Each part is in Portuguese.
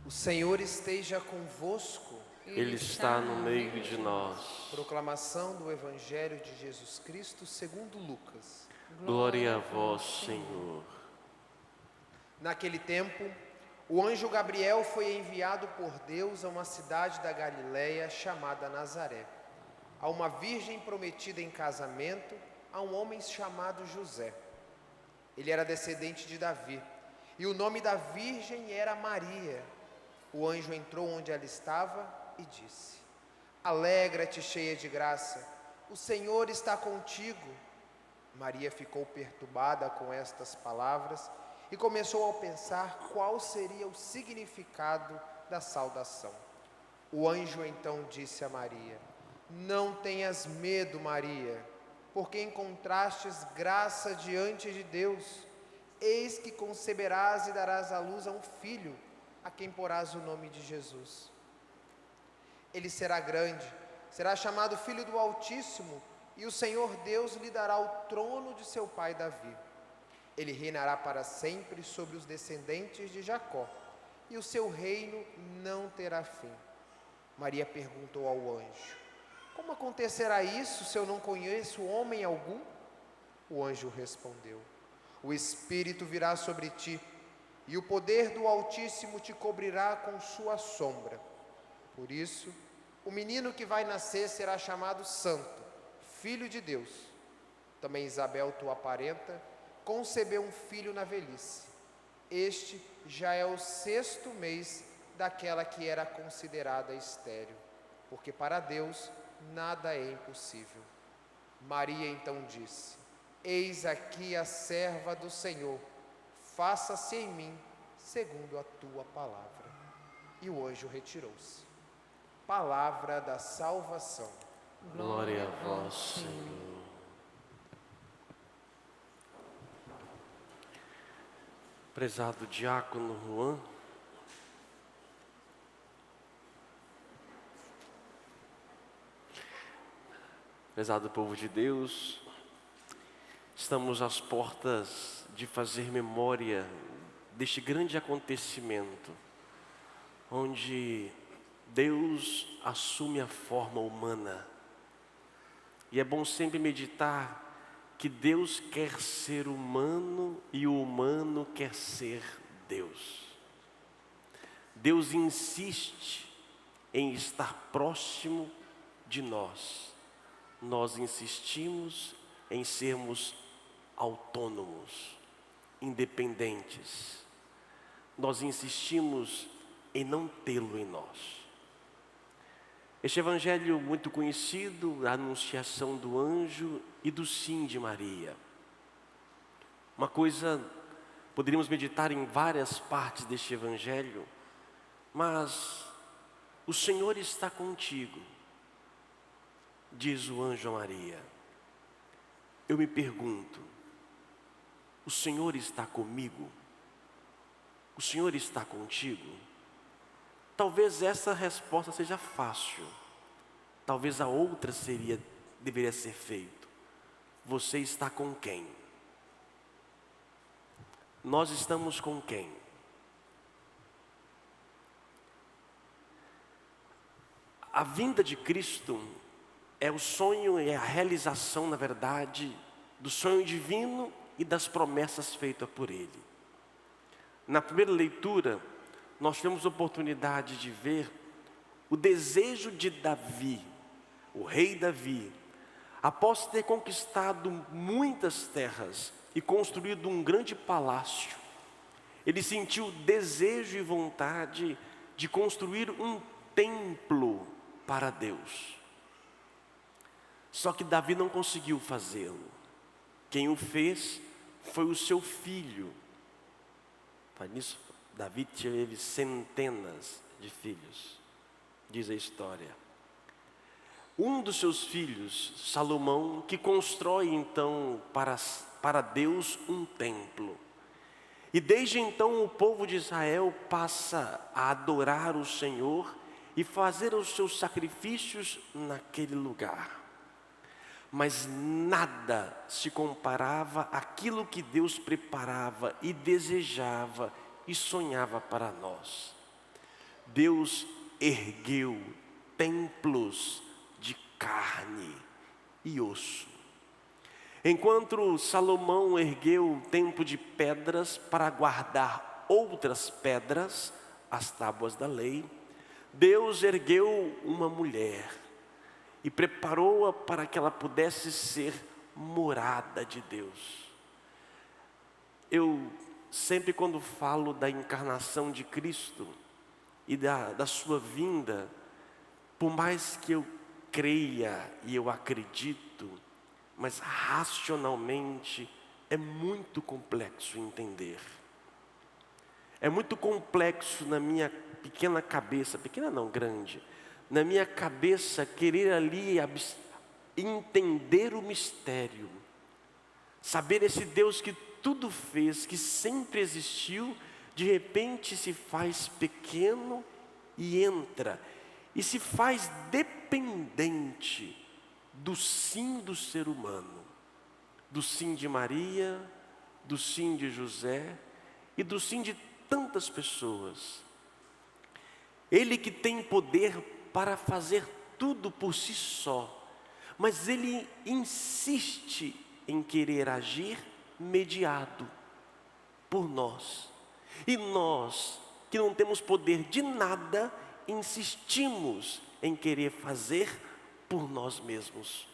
O Senhor esteja convosco. Ele está no meio de nós. Proclamação do Evangelho de Jesus Cristo segundo Lucas. Glória a vós, Senhor. Naquele tempo, o anjo Gabriel foi enviado por Deus a uma cidade da Galiléia chamada Nazaré, a uma virgem prometida em casamento a um homem chamado José. Ele era descendente de Davi, e o nome da virgem era Maria. O anjo entrou onde ela estava e disse: Alegra-te, cheia de graça, o Senhor está contigo. Maria ficou perturbada com estas palavras e começou a pensar qual seria o significado da saudação. O anjo então disse a Maria: Não tenhas medo, Maria, porque encontrastes graça diante de Deus. Eis que conceberás e darás à luz a um filho, a quem porás o nome de Jesus. Ele será grande, será chamado Filho do Altíssimo, e o Senhor Deus lhe dará o trono de seu pai Davi. Ele reinará para sempre sobre os descendentes de Jacó, e o seu reino não terá fim. Maria perguntou ao anjo: Como acontecerá isso se eu não conheço homem algum? O anjo respondeu: O Espírito virá sobre ti, e o poder do Altíssimo te cobrirá com sua sombra. Por isso, o menino que vai nascer será chamado Santo, Filho de Deus. Também Isabel, tua parenta, concebeu um filho na velhice. Este já é o 6º mês daquela que era considerada estéril, porque para Deus nada é impossível. Maria então disse: Eis aqui a serva do Senhor, faça-se em mim segundo a tua palavra. E o anjo retirou-se. Palavra da salvação. Glória a vós, Senhor. Prezado diácono Juan, prezado povo de Deus, estamos às portas de fazer memória deste grande acontecimento, onde Deus assume a forma humana. E é bom sempre meditar que Deus quer ser humano e o humano quer ser Deus. Deus insiste em estar próximo de nós. Nós insistimos em sermos autônomos, independentes. Nós insistimos em não tê-lo em nós. Este evangelho muito conhecido, a anunciação do anjo e do sim de Maria. Uma coisa, poderíamos meditar em várias partes deste evangelho, mas o Senhor está contigo, diz o anjo a Maria. Eu me pergunto, o Senhor está comigo? O Senhor está contigo? Talvez essa resposta seja fácil. Talvez a outra deveria ser feita. Você está com quem? Nós estamos com quem? A vinda de Cristo é o sonho, é a realização, na verdade, do sonho divino e das promessas feitas por Ele. Na primeira leitura, nós temos a oportunidade de ver o desejo de Davi, o rei Davi, após ter conquistado muitas terras e construído um grande palácio, ele sentiu desejo e vontade de construir um templo para Deus. Só que Davi não conseguiu fazê-lo. Quem o fez foi o seu filho. Faz nisso, Davi teve centenas de filhos, diz a história. Um dos seus filhos, Salomão, que constrói então para Deus um templo. E desde então o povo de Israel passa a adorar o Senhor e fazer os seus sacrifícios naquele lugar. Mas nada se comparava àquilo que Deus preparava e desejava e sonhava para nós. Deus ergueu templos de carne e osso. Enquanto Salomão ergueu um templo de pedras para guardar outras pedras, as tábuas da lei, Deus ergueu uma mulher e preparou-a para que ela pudesse ser morada de Deus. Eu sempre, quando falo da encarnação de Cristo e da sua vinda, por mais que eu creia e eu acredito, mas racionalmente é muito complexo entender. É muito complexo na minha pequena cabeça, pequena não, grande, na minha cabeça querer ali entender o mistério, saber esse Deus que tudo fez, que sempre existiu, de repente se faz pequeno e entra, e se faz dependente do sim do ser humano, do sim de Maria, do sim de José e do sim de tantas pessoas. Ele que tem poder para fazer tudo por si só, mas ele insiste em querer agir mediado por nós. E nós, que não temos poder de nada, insistimos em querer fazer por nós mesmos.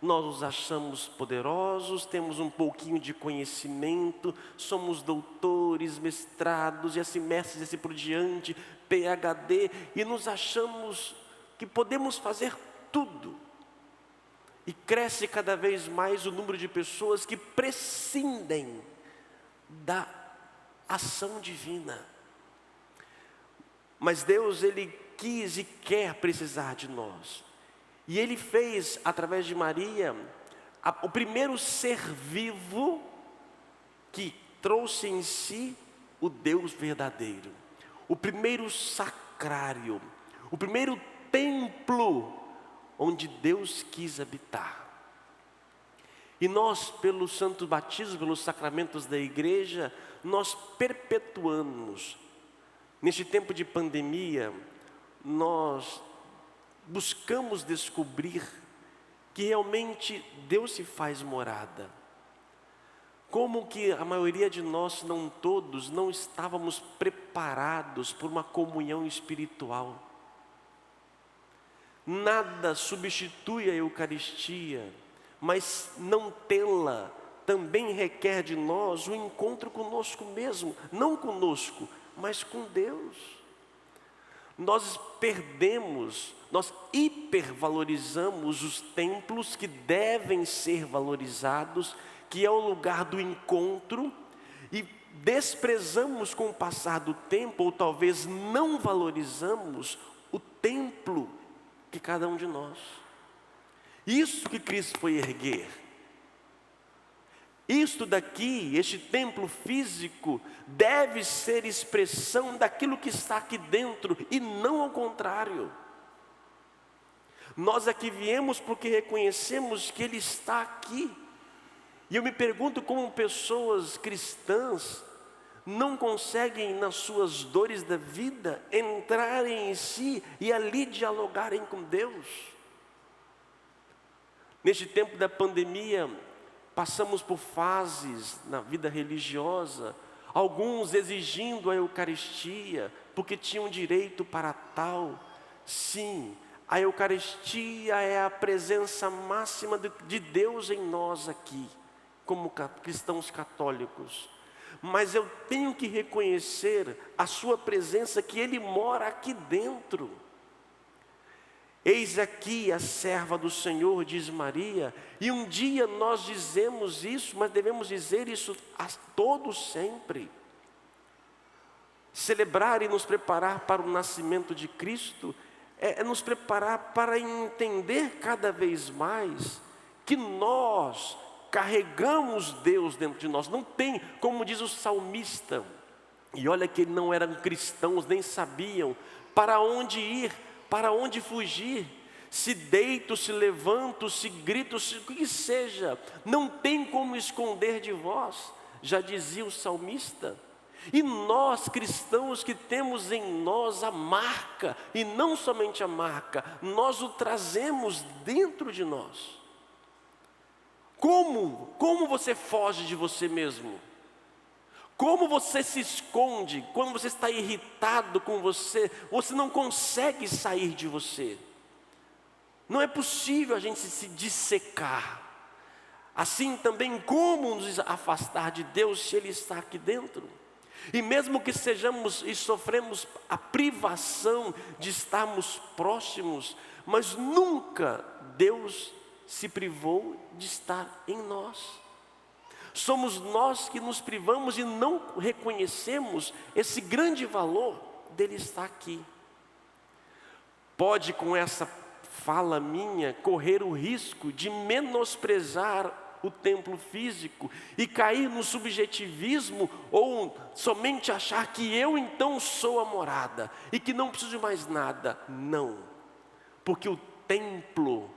Nós nos achamos poderosos, temos um pouquinho de conhecimento, somos doutores, mestrados e assim mestres e assim por diante, PhD, e nos achamos que podemos fazer tudo. E cresce cada vez mais o número de pessoas que prescindem da ação divina. Mas Deus, Ele quis e quer precisar de nós. E Ele fez, através de Maria, o primeiro ser vivo que trouxe em si o Deus verdadeiro. O primeiro sacrário, o primeiro templo onde Deus quis habitar. E nós, pelo santo batismo, pelos sacramentos da igreja, nós perpetuamos. Neste tempo de pandemia, nós buscamos descobrir que realmente Deus se faz morada. Como que a maioria de nós, se não todos, não estávamos preparados por uma comunhão espiritual. Nada substitui a Eucaristia, mas não tê-la também requer de nós o encontro conosco mesmo, não conosco, mas com Deus. Nós perdemos, nós hipervalorizamos os templos que devem ser valorizados, que é o lugar do encontro, e desprezamos com o passar do tempo, ou talvez não valorizamos o templo que cada um de nós. Isso que Cristo foi erguer. Isto daqui, este templo físico, deve ser expressão daquilo que está aqui dentro e não ao contrário. Nós aqui viemos porque reconhecemos que Ele está aqui. E eu me pergunto como pessoas cristãs não conseguem, nas suas dores da vida, entrarem em si e ali dialogarem com Deus. Neste tempo da pandemia, passamos por fases na vida religiosa, alguns exigindo a Eucaristia, porque tinham direito para tal. Sim, a Eucaristia é a presença máxima de Deus em nós aqui, como cristãos católicos. Mas eu tenho que reconhecer a sua presença, que Ele mora aqui dentro. Eis aqui a serva do Senhor, diz Maria, e um dia nós dizemos isso, mas devemos dizer isso a todos sempre. Celebrar e nos preparar para o nascimento de Cristo é nos preparar para entender cada vez mais que nós carregamos Deus dentro de nós. Não tem, como diz o salmista, e olha que não eram cristãos, nem sabiam para onde ir, para onde fugir. Se deito, se levanto, se grito, se o que seja, não tem como esconder de vós, já dizia o salmista. E nós, cristãos, que temos em nós a marca, e não somente a marca, nós o trazemos dentro de nós. Como você foge de você mesmo? Como você se esconde? Quando você está irritado com você, você não consegue sair de você. Não é possível a gente se dissecar. Assim também, como nos afastar de Deus se Ele está aqui dentro? E mesmo que sejamos e sofremos a privação de estarmos próximos, mas nunca Deus se privou de estar em nós. Somos nós que nos privamos e não reconhecemos esse grande valor dele estar aqui. Pode com essa fala minha correr o risco de menosprezar o templo físico e cair no subjetivismo ou somente achar que eu então sou a morada e que não preciso de mais nada. Não, porque o templo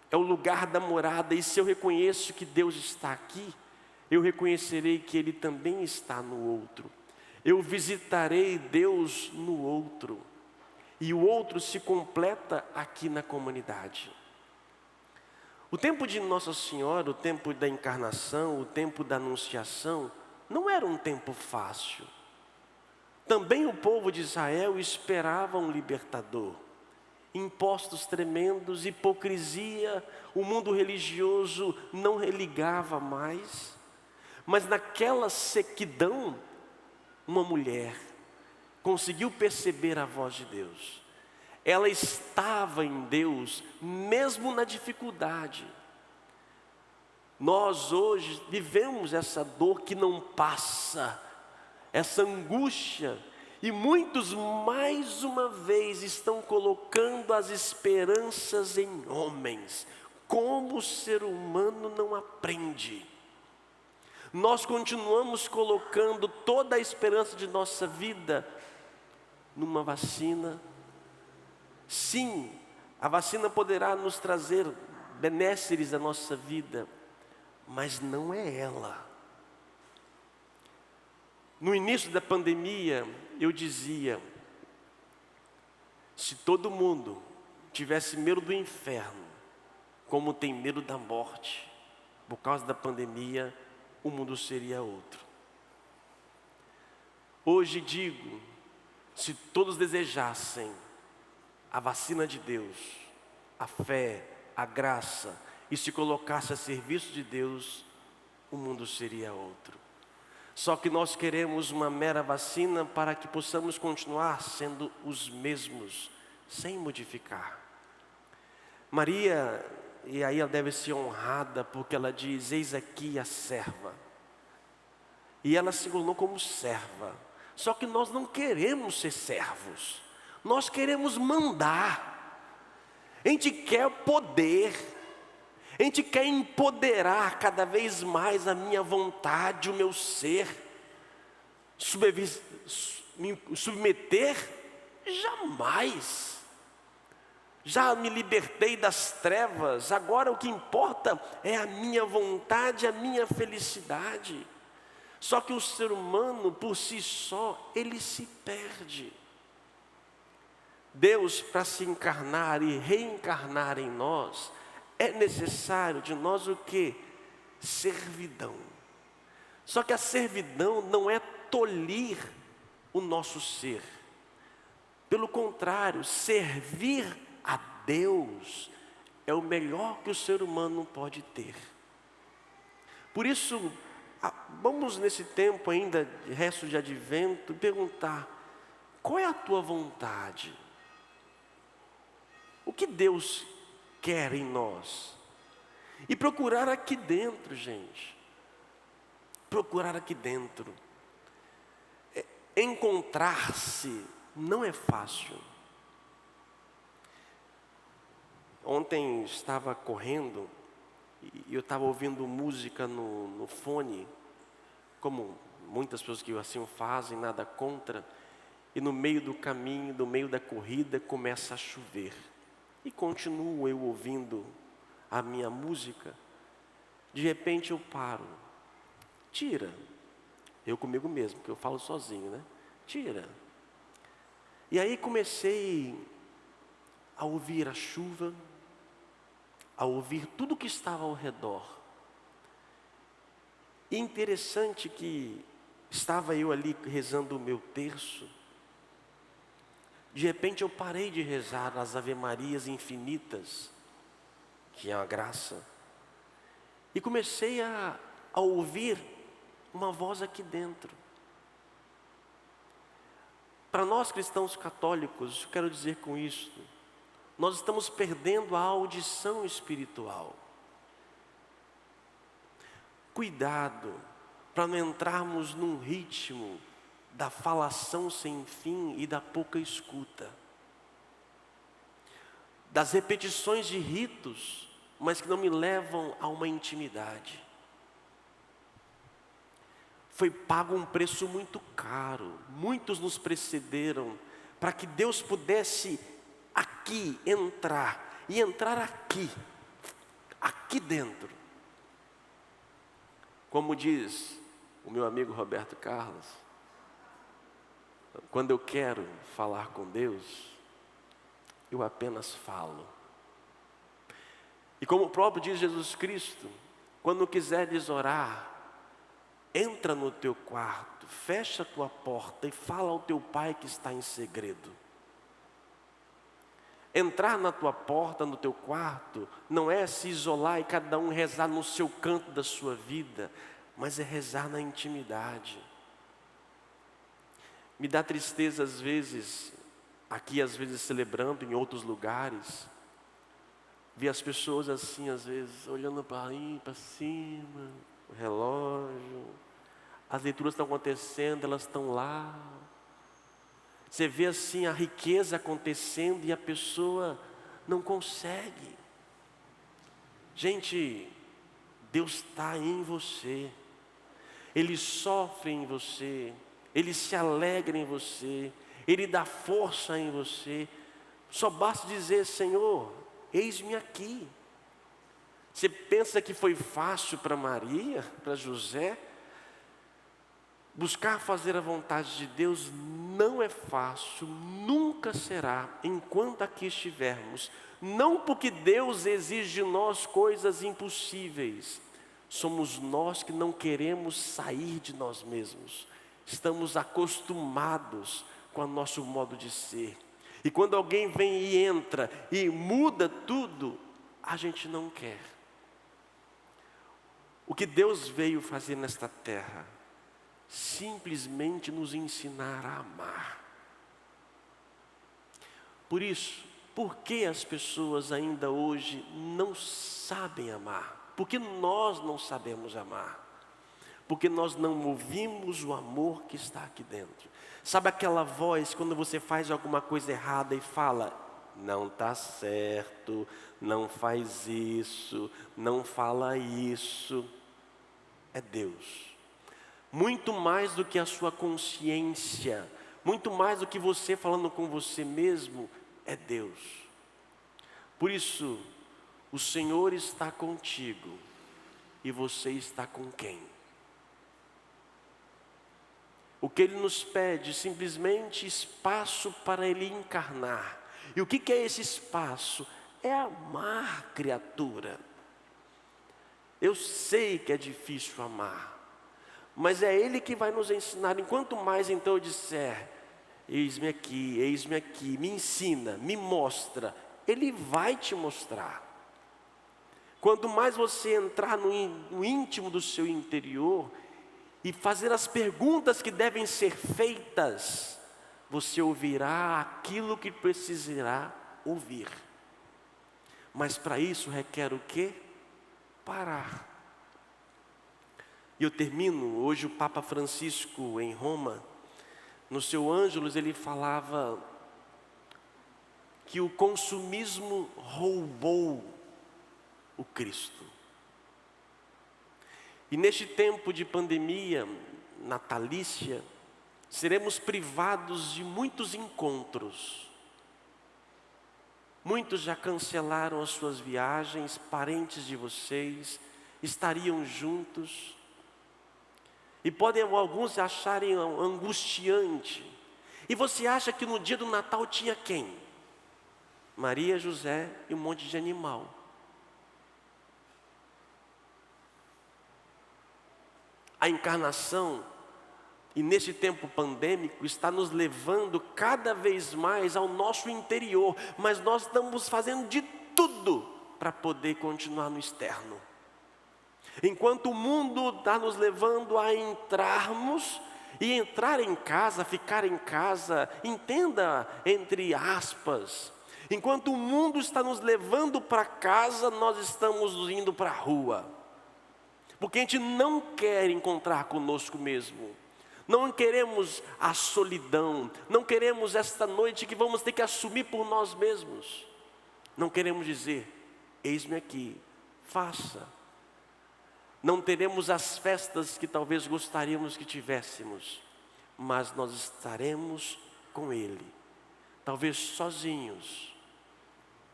é o lugar da morada, e se eu reconheço que Deus está aqui, eu reconhecerei que Ele também está no outro. Eu visitarei Deus no outro, e o outro se completa aqui na comunidade. O tempo de Nossa Senhora, o tempo da encarnação, o tempo da anunciação, não era um tempo fácil. Também o povo de Israel esperava um libertador. Impostos tremendos, hipocrisia, o mundo religioso não religava mais. Mas naquela sequidão, uma mulher conseguiu perceber a voz de Deus. Ela estava em Deus, mesmo na dificuldade. Nós hoje vivemos essa dor que não passa, essa angústia, e muitos mais uma vez estão colocando as esperanças em homens. Como o ser humano não aprende? Nós continuamos colocando toda a esperança de nossa vida numa vacina. Sim, a vacina poderá nos trazer benesses à nossa vida, mas não é ela. No início da pandemia, eu dizia: se todo mundo tivesse medo do inferno, como tem medo da morte, por causa da pandemia, o mundo seria outro. Hoje digo, se todos desejassem a vacina de Deus, a fé, a graça, e se colocasse a serviço de Deus, o mundo seria outro. Só que nós queremos uma mera vacina para que possamos continuar sendo os mesmos, sem modificar. Maria, e aí ela deve ser honrada, porque ela diz: eis aqui a serva. E ela se tornou como serva. Só que nós não queremos ser servos, nós queremos mandar. A gente quer poder, a gente quer empoderar cada vez mais a minha vontade, o meu ser. Me submeter? Jamais. Já me libertei das trevas, agora o que importa é a minha vontade, a minha felicidade. Só que o ser humano, por si só, ele se perde. Deus, para se encarnar e reencarnar em nós, é necessário de nós o quê? Servidão. Só que a servidão não é tolir o nosso ser. Pelo contrário, servir a Deus é o melhor que o ser humano pode ter. Por isso, vamos nesse tempo ainda, resto de advento, perguntar: qual é a tua vontade? O que Deus quer em nós? E procurar aqui dentro, gente. Procurar aqui dentro. Encontrar-se não é fácil. Ontem estava correndo e eu estava ouvindo música no fone, como muitas pessoas que assim o fazem, nada contra. E no meio do caminho, no meio da corrida, começa a chover. E continuo eu ouvindo a minha música. De repente eu paro. Tira Eu comigo mesmo, porque eu falo sozinho, né? Tira. E aí comecei a ouvir a chuva, a ouvir tudo que estava ao redor. E interessante que estava eu ali rezando o meu terço. De repente eu parei de rezar as Ave-Marias infinitas, que é a graça, e comecei a ouvir uma voz aqui dentro. Para nós cristãos católicos, eu quero dizer com isso, nós estamos perdendo a audição espiritual. Cuidado para não entrarmos num ritmo da falação sem fim e da pouca escuta. Das repetições de ritos, mas que não me levam a uma intimidade. Foi pago um preço muito caro, muitos nos precederam, para que Deus pudesse aqui entrar, e entrar aqui dentro. Como diz o meu amigo Roberto Carlos, quando eu quero falar com Deus, eu apenas falo. E como o próprio diz Jesus Cristo, quando quiseres orar, entra no teu quarto, fecha a tua porta e fala ao teu pai que está em segredo. Entrar na tua porta, no teu quarto, não é se isolar e cada um rezar no seu canto da sua vida, mas é rezar na intimidade. Me dá tristeza às vezes, aqui às vezes celebrando, em outros lugares, ver as pessoas assim às vezes, olhando para cima, o relógio, as leituras estão acontecendo, elas estão lá. Você vê assim a riqueza acontecendo e a pessoa não consegue. Gente, Deus está em você, Ele sofre em você, Ele se alegra em você, Ele dá força em você. Só basta dizer: Senhor, eis-me aqui. Você pensa que foi fácil para Maria, para José? Buscar fazer a vontade de Deus não é fácil, nunca será, enquanto aqui estivermos. Não porque Deus exige de nós coisas impossíveis, somos nós que não queremos sair de nós mesmos. Estamos acostumados com o nosso modo de ser. E quando alguém vem e entra e muda tudo, a gente não quer. O que Deus veio fazer nesta terra? Simplesmente nos ensinar a amar. Por isso, por que as pessoas ainda hoje não sabem amar? Porque nós não sabemos amar. Porque nós não ouvimos o amor que está aqui dentro. Sabe aquela voz quando você faz alguma coisa errada e fala: não está certo, não faz isso, não fala isso? É Deus. Muito mais do que a sua consciência, muito mais do que você falando com você mesmo, é Deus. Por isso, o Senhor está contigo e você está com quem? O que Ele nos pede, simplesmente espaço para Ele encarnar. E o que é esse espaço? É amar, criatura. Eu sei que é difícil amar, mas é Ele que vai nos ensinar. Enquanto mais então eu disser: eis-me aqui, me ensina, me mostra, Ele vai te mostrar. Quanto mais você entrar no íntimo do seu interior e fazer as perguntas que devem ser feitas, você ouvirá aquilo que precisará ouvir. Mas para isso requer o quê? Parar. E eu termino, hoje o Papa Francisco em Roma, no seu Ângelus, ele falava que o consumismo roubou o Cristo. E neste tempo de pandemia natalícia, seremos privados de muitos encontros. Muitos já cancelaram as suas viagens, parentes de vocês estariam juntos. E podem alguns acharem angustiante. E você acha que no dia do Natal tinha quem? Maria, José e um monte de animal. A encarnação, e nesse tempo pandêmico, está nos levando cada vez mais ao nosso interior, mas nós estamos fazendo de tudo para poder continuar no externo. Enquanto o mundo está nos levando a entrarmos, e entrar em casa, ficar em casa, entenda entre aspas. Enquanto o mundo está nos levando para casa, nós estamos indo para a rua. Porque a gente não quer encontrar conosco mesmo. Não queremos a solidão. Não queremos esta noite que vamos ter que assumir por nós mesmos. Não queremos dizer, eis-me aqui, faça. Não teremos as festas que talvez gostaríamos que tivéssemos, mas nós estaremos com Ele, talvez sozinhos,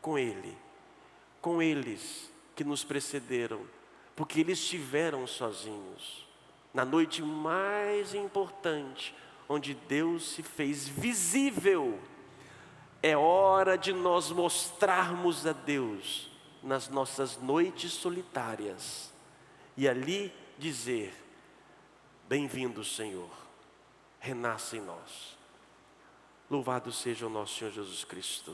com Ele, com eles que nos precederam, porque eles estiveram sozinhos, na noite mais importante, onde Deus se fez visível. É hora de nós mostrarmos a Deus nas nossas noites solitárias, e ali dizer, bem-vindo Senhor, renasce em nós. Louvado seja o nosso Senhor Jesus Cristo.